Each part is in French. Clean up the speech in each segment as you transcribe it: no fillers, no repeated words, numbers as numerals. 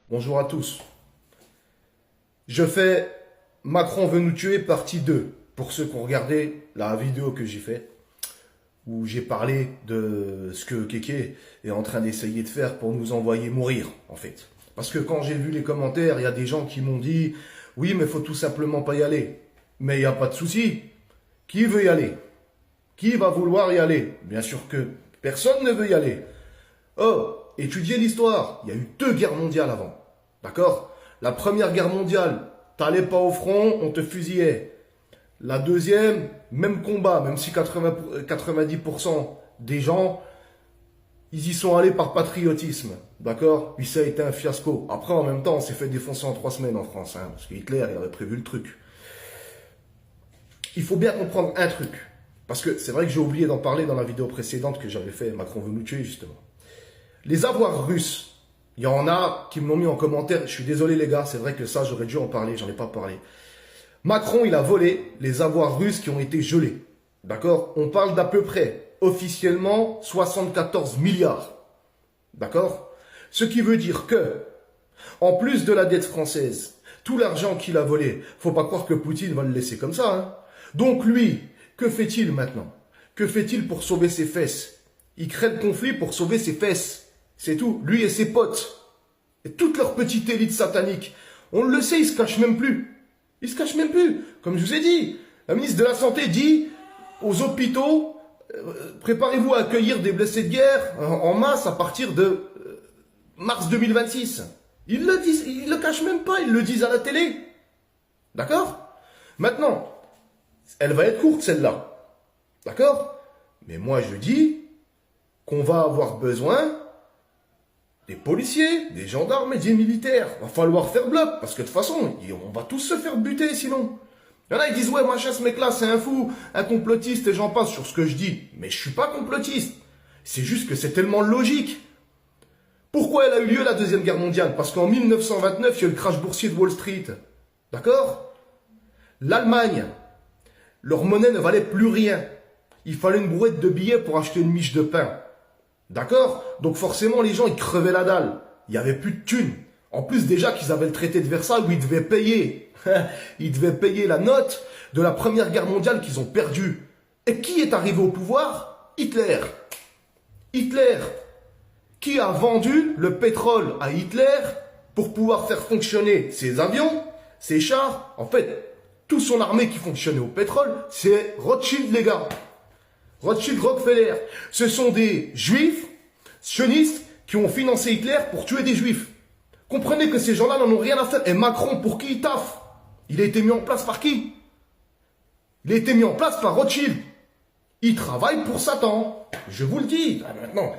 Bonjour à tous. Je fais Macron veut nous tuer partie 2. Pour ceux qui ont regardé la vidéo que j'ai faite, où j'ai parlé de ce que Kéké est en train d'essayer de faire pour nous envoyer mourir, en fait. Parce que quand j'ai vu les commentaires, il y a des gens qui m'ont dit « Oui, mais il faut tout simplement pas y aller. » Mais il n'y a pas de souci. Qui veut y aller? Qui va vouloir y aller? Bien sûr que personne ne veut y aller. Oh, étudiez l'histoire. Il y a eu 2 guerres mondiales avant. D'accord? La première guerre mondiale, t'allais pas au front, on te fusillait. La deuxième, même combat, même si 90% des gens, ils y sont allés par patriotisme. D'accord? Puis ça a été un fiasco. Après, en même temps, on s'est fait défoncer en 3 semaines en France, hein, parce que Hitler, il avait prévu le truc. Il faut bien comprendre un truc. Parce que c'est vrai que j'ai oublié d'en parler dans la vidéo précédente que j'avais fait, Macron veut nous tuer, justement. Les avoirs russes, il y en a qui me l'ont mis en commentaire. Je suis désolé les gars, c'est vrai que ça, j'aurais dû en parler, j'en ai pas parlé. Macron, il a volé les avoirs russes qui ont été gelés. D'accord? On parle d'à peu près, officiellement, 74 milliards. D'accord? Ce qui veut dire que, en plus de la dette française, tout l'argent qu'il a volé, faut pas croire que Poutine va le laisser comme ça. Hein. Donc lui, que fait-il maintenant? Que fait-il pour sauver ses fesses? Il crée le conflit pour sauver ses fesses. C'est tout. Lui et ses potes. Et toute leur petite élite satanique. On le sait, ils se cachent même plus. Ils se cachent même plus. Comme je vous ai dit, la ministre de la Santé dit aux hôpitaux, préparez-vous à accueillir des blessés de guerre en masse à partir de mars 2026. Ils le disent, ils le cachent même pas, ils le disent à la télé. D'accord? Maintenant, elle va être courte celle-là. D'accord? Mais moi je dis qu'on va avoir besoin des policiers, des gendarmes et des militaires. Va falloir faire bloc, parce que de toute façon, on va tous se faire buter sinon. Il y en a qui disent, ouais, machin, ce mec-là, c'est un fou, un complotiste, et j'en passe sur ce que je dis. Mais je suis pas complotiste. C'est juste que c'est tellement logique. Pourquoi elle a eu lieu la Deuxième Guerre mondiale? Parce qu'en 1929, il y a eu le crash boursier de Wall Street. D'accord? L'Allemagne, leur monnaie ne valait plus rien. Il fallait une brouette de billets pour acheter une miche de pain. D'accord? Donc forcément, les gens, ils crevaient la dalle. Il n'y avait plus de thunes. En plus, déjà qu'ils avaient le traité de Versailles où ils devaient payer. Ils devaient payer la note de la Première Guerre mondiale qu'ils ont perdue. Et qui est arrivé au pouvoir? Hitler. Hitler. Qui a vendu le pétrole à Hitler pour pouvoir faire fonctionner ses avions, ses chars? En fait, toute son armée qui fonctionnait au pétrole, c'est Rothschild, les gars. Rothschild, Rockefeller, ce sont des juifs, sionistes, qui ont financé Hitler pour tuer des juifs. Comprenez que ces gens-là n'en ont rien à faire. Et Macron, pour qui il taffe? Il a été mis en place par qui? Il a été mis en place par Rothschild. Il travaille pour Satan. Je vous le dis. Maintenant,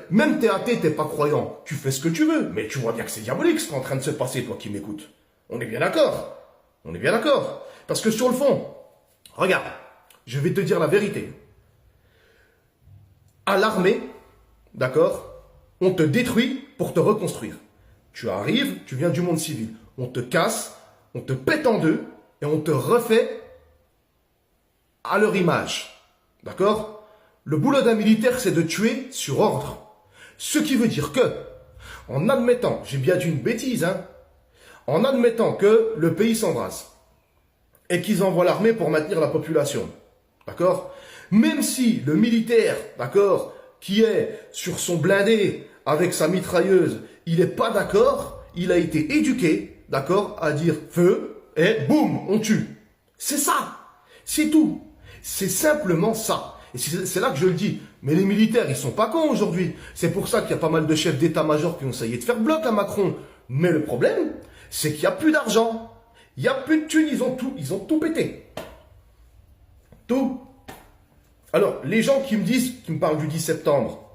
même t'es athée, t'es pas croyant. Tu fais ce que tu veux. Mais tu vois bien que c'est diabolique ce qui est en train de se passer, toi qui m'écoutes. On est bien d'accord. On est bien d'accord. Parce que sur le fond, regarde, je vais te dire la vérité. À l'armée, d'accord, on te détruit pour te reconstruire. Tu arrives, tu viens du monde civil. On te casse, on te pète en deux et on te refait à leur image. D'accord? Le boulot d'un militaire, c'est de tuer sur ordre. Ce qui veut dire que, en admettant, j'ai bien dit une bêtise, hein, en admettant que le pays s'embrase et qu'ils envoient l'armée pour maintenir la population, d'accord? Même si le militaire, d'accord, qui est sur son blindé avec sa mitrailleuse, il n'est pas d'accord, il a été éduqué, d'accord, à dire feu et boum, on tue. C'est ça, c'est tout. C'est simplement ça. Et c'est là que je le dis. Mais les militaires, ils sont pas cons aujourd'hui. C'est pour ça qu'il y a pas mal de chefs d'état-major qui ont essayé de faire bloc à Macron. Mais le problème, c'est qu'il n'y a plus d'argent. Il n'y a plus de thunes, ils ont tout pété. Tout. Alors, les gens qui me disent, qui me parlent du 10 septembre,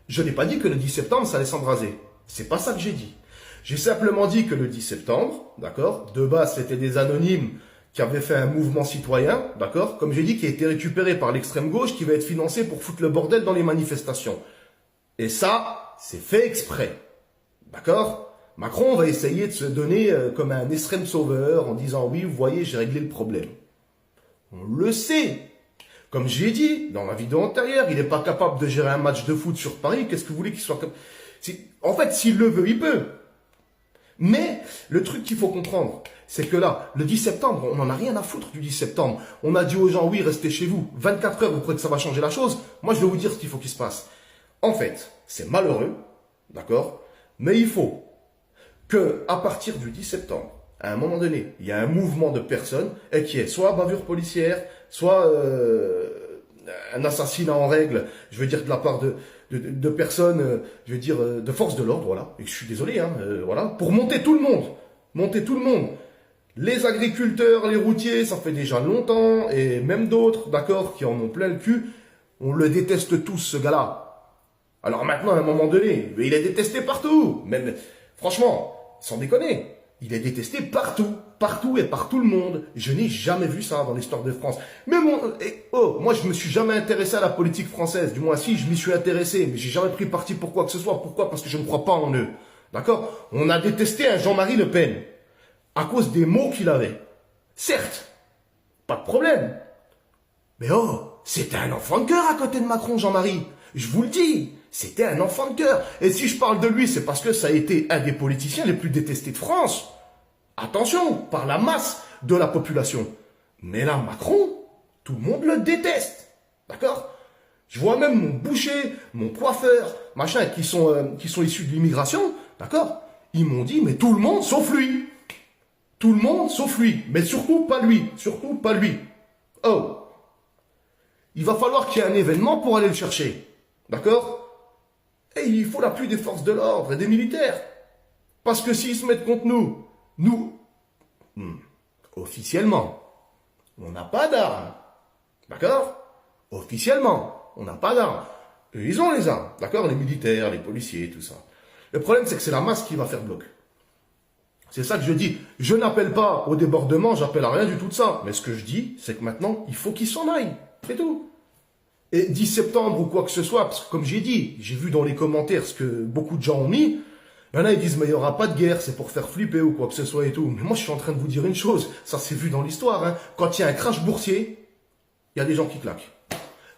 je n'ai pas dit que le 10 septembre, ça allait s'embraser. C'est pas ça que j'ai dit. J'ai simplement dit que le 10 septembre, d'accord, de base, c'était des anonymes qui avaient fait un mouvement citoyen, d'accord, comme j'ai dit, qui a été récupéré par l'extrême gauche, qui va être financé pour foutre le bordel dans les manifestations. Et ça, c'est fait exprès. D'accord? Macron va essayer de se donner comme un extrême sauveur en disant, oui, vous voyez, j'ai réglé le problème. On le sait. Comme j'ai dit dans ma vidéo antérieure, il n'est pas capable de gérer un match de foot sur Paris. Qu'est-ce que vous voulez qu'il soit capable? En fait, s'il le veut, il peut. Mais le truc qu'il faut comprendre, c'est que là, le 10 septembre, on n'en a rien à foutre du 10 septembre. On a dit aux gens, oui, restez chez vous. 24 heures, vous croyez que ça va changer la chose? Moi, je vais vous dire ce qu'il faut qu'il se passe. En fait, c'est malheureux, d'accord? Mais il faut que, à partir du 10 septembre, à un moment donné, il y a un mouvement de personnes et qui est soit bavure policière, soit un assassinat en règle, je veux dire de la part de personnes, je veux dire de force de l'ordre, voilà. Et je suis désolé, hein, voilà, pour monter tout le monde, monter tout le monde. Les agriculteurs, les routiers, ça fait déjà longtemps, et même d'autres, d'accord, qui en ont plein le cul, on le déteste tous, ce gars-là. Alors maintenant, à un moment donné, il est détesté partout, même, franchement, sans déconner, il est détesté partout, partout et par tout le monde. Je n'ai jamais vu ça dans l'histoire de France. Mais moi je me suis jamais intéressé à la politique française, du moins si, je m'y suis intéressé, mais j'ai jamais pris parti pour quoi que ce soit. Pourquoi? Parce que je ne crois pas en eux, d'accord? On a détesté un Jean-Marie Le Pen, à cause des mots qu'il avait. Certes, pas de problème. Mais c'était un enfant de cœur à côté de Macron, Jean-Marie. Je vous le dis, c'était un enfant de cœur. Et si je parle de lui, c'est parce que ça a été un des politiciens les plus détestés de France. Attention, par la masse de la population. Mais là, Macron, tout le monde le déteste. D'accord? Je vois même mon boucher, mon coiffeur, machin, qui sont issus de l'immigration. D'accord? Ils m'ont dit, mais tout le monde sauf lui. Tout le monde sauf lui. Mais surtout pas lui. Surtout pas lui. Oh. Il va falloir qu'il y ait un événement pour aller le chercher. D'accord? Et il faut l'appui des forces de l'ordre et des militaires. Parce que s'ils se mettent contre nous, officiellement, on n'a pas d'armes. D'accord? Officiellement, on n'a pas d'armes. Eux, ils ont les armes. D'accord? Les militaires, les policiers, tout ça. Le problème, c'est que c'est la masse qui va faire bloc. C'est ça que je dis. Je n'appelle pas au débordement, j'appelle à rien du tout de ça. Mais ce que je dis, c'est que maintenant, il faut qu'ils s'en aillent. C'est tout. Et 10 septembre ou quoi que ce soit, parce que comme j'ai dit, j'ai vu dans les commentaires ce que beaucoup de gens ont mis, il y en a, ils disent, mais il n'y aura pas de guerre, c'est pour faire flipper ou quoi que ce soit et tout. Mais moi, je suis en train de vous dire une chose, ça s'est vu dans l'histoire, hein. Quand il y a un crash boursier, il y a des gens qui claquent.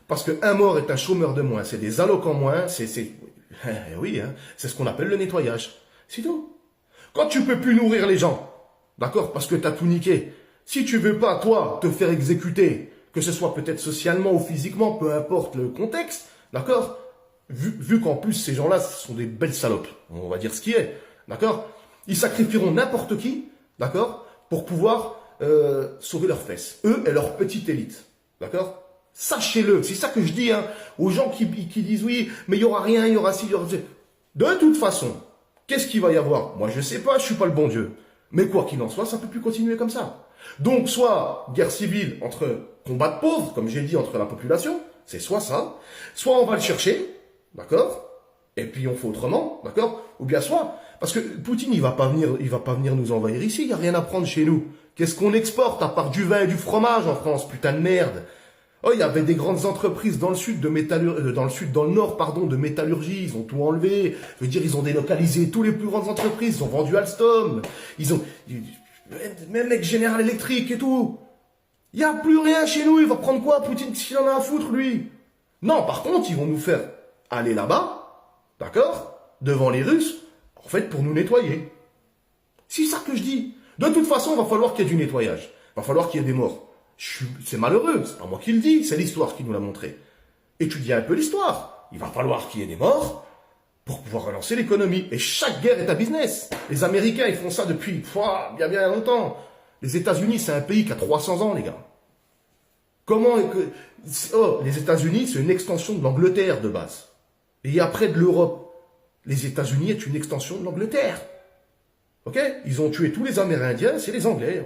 Parce qu'un mort est un chômeur de moins, c'est des allocs en moins, oui, hein, c'est ce qu'on appelle le nettoyage. C'est tout. Quand tu peux plus nourrir les gens, d'accord, parce que tu as tout niqué, si tu veux pas, toi, te faire exécuter, que ce soit peut-être socialement ou physiquement, peu importe le contexte, d'accord, vu qu'en plus ces gens-là sont des belles salopes, on va dire ce qui est, d'accord, ils sacrifieront n'importe qui, d'accord, pour pouvoir sauver leurs fesses, eux et leur petite élite, d'accord. Sachez-le, c'est ça que je dis, hein, aux gens qui disent oui, mais il y aura rien, il y aura ci, il y aura ça. De toute façon, qu'est-ce qu'il va y avoir? Moi, je sais pas, je suis pas le bon Dieu. Mais quoi qu'il en soit, ça peut plus continuer comme ça. Donc, soit guerre civile entre combat de pauvres, comme j'ai dit, entre la population, c'est soit ça, soit on va le chercher, d'accord, et puis on fait autrement, d'accord, ou bien soit, parce que Poutine, il va pas venir nous envahir ici, il n'y a rien à prendre chez nous. Qu'est-ce qu'on exporte à part du vin et du fromage en France, putain de merde? Oh, il y avait des grandes entreprises dans le sud dans le nord, pardon, de métallurgie, ils ont tout enlevé. Je veux dire, ils ont délocalisé tous les plus grandes entreprises, ils ont vendu Alstom, même avec General Electric et tout. Il n'y a plus rien chez nous, il va prendre quoi, Poutine, s'il en a à foutre, lui? Non, par contre, ils vont nous faire aller là-bas, d'accord, devant les Russes, en fait, pour nous nettoyer. C'est ça que je dis. De toute façon, il va falloir qu'il y ait du nettoyage. Il va falloir qu'il y ait des morts. C'est malheureux, c'est pas moi qui le dis, c'est l'histoire qui nous l'a montré. Étudiez un peu l'histoire. Il va falloir qu'il y ait des morts pour pouvoir relancer l'économie. Et chaque guerre est un business. Les Américains, ils font ça depuis bien longtemps. Les États-Unis, c'est un pays qui a 300 ans, les gars. Les États-Unis, c'est une extension de l'Angleterre de base. Et après de l'Europe. Les États-Unis est une extension de l'Angleterre. Ok? Ils ont tué tous les Amérindiens, c'est les Anglais.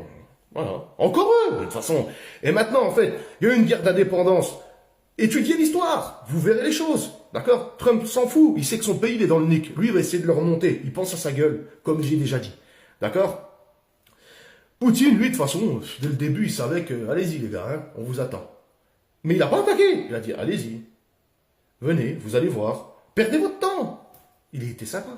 Voilà. Encore eux, de toute façon. Et maintenant, en fait, il y a eu une guerre d'indépendance. Étudiez l'histoire, vous verrez les choses. D'accord? Trump s'en fout, il sait que son pays il est dans le nick. Lui, il va essayer de le remonter. Il pense à sa gueule, comme j'ai déjà dit. D'accord? Poutine, lui, de toute façon, dès le début, il savait que, allez-y les gars, hein, on vous attend. Mais il n'a pas attaqué. Il a dit, allez-y. Venez, vous allez voir. Perdez votre temps. Il était sympa.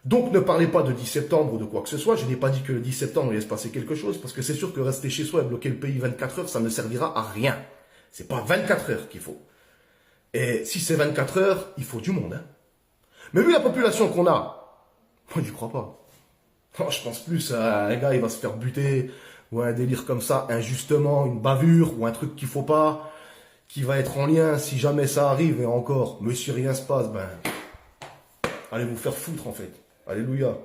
Donc ne parlez pas de 10 septembre ou de quoi que ce soit. Je n'ai pas dit que le 10 septembre il allait se passer quelque chose, parce que c'est sûr que rester chez soi et bloquer le pays 24 heures, ça ne servira à rien. C'est pas 24 heures qu'il faut. Et si c'est 24 heures, il faut du monde. Hein. Mais vu la population qu'on a, moi j'y crois pas. Non, je pense plus à un gars, il va se faire buter, ou un délire comme ça, injustement, une bavure, ou un truc qu'il faut pas, qui va être en lien, si jamais ça arrive, et encore, mais si rien se passe, ben, allez vous faire foutre en fait. Alléluia.